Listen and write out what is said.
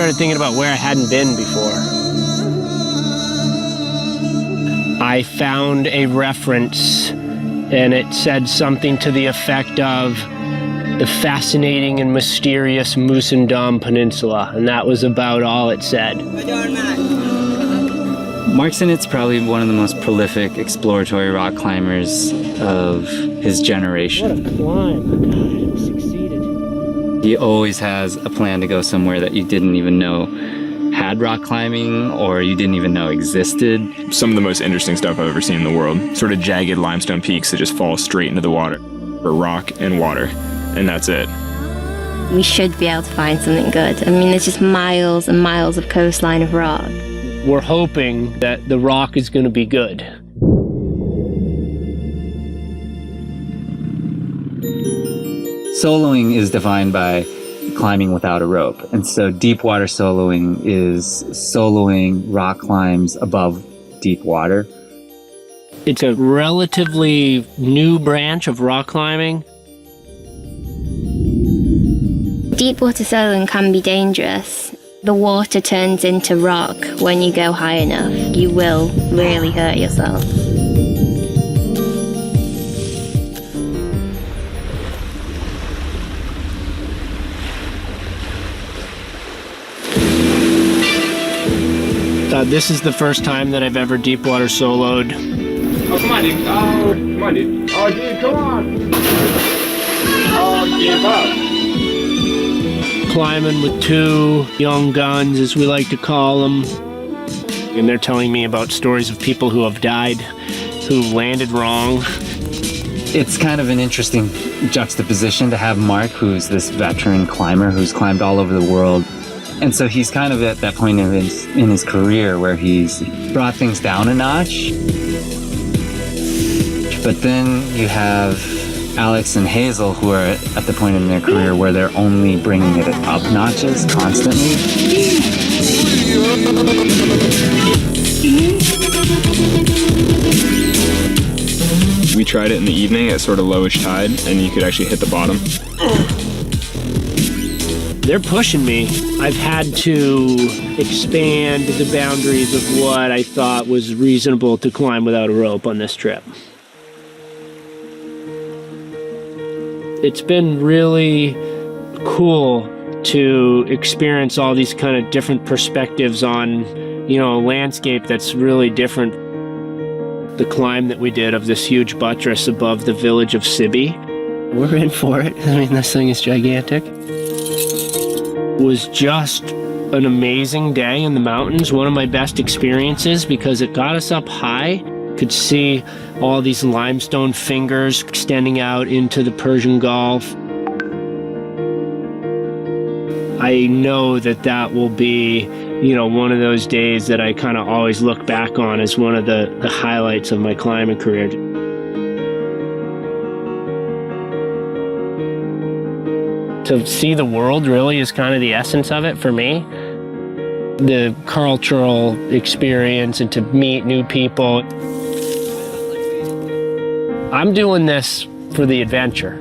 started thinking about where I hadn't been before. I found a reference, and it said something to the effect of the fascinating and mysterious Musindam Peninsula, and that was about all it said. Mark Sinnott's probably one of the most prolific exploratory rock climbers of his generation. What a climb. God, I succeeded. He always has a plan to go somewhere that you didn't even know had rock climbing or you didn't even know existed. Some of the most interesting stuff I've ever seen in the world. Sort of jagged limestone peaks that just fall straight into the water. Or rock and water. And that's it. We should be able to find something good. I mean, there's just miles and miles of coastline of rock. We're hoping that the rock is going to be good. Soloing is defined by climbing without a rope. And so deep water soloing is soloing rock climbs above deep water. It's a relatively new branch of rock climbing. Deep water soloing can be dangerous. The water turns into rock when you go high enough. You will really hurt yourself. This is the first time that I've ever deep water soloed. Oh, come on, dude. Oh, come on, dude. Oh, dude, come on. Oh, give up. Climbing with two young guns, as we like to call them. And they're telling me about stories of people who have died, who landed wrong. It's kind of an interesting juxtaposition to have Mark, who's this veteran climber who's climbed all over the world. And so he's kind of at that point in his career where he's brought things down a notch. But then you have Alex and Hazel, who are at the point in their career where they're only bringing it up notches constantly. We tried it in the evening at sort of lowish tide, and you could actually hit the bottom. They're pushing me. I've had to expand the boundaries of what I thought was reasonable to climb without a rope on this trip. It's been really cool to experience all these kind of different perspectives on, you know, a landscape that's really different. The climb that we did of this huge buttress above the village of Sibi. We're in for it. I mean, this thing is gigantic. It was just an amazing day in the mountains. One of my best experiences because it got us up high. Could see all these limestone fingers extending out into the Persian Gulf. I know that that will be, you know, one of those days that I kind of always look back on as one of the highlights of my climbing career. To see the world really is kind of the essence of it for me. The cultural experience and to meet new people. I'm doing this for the adventure.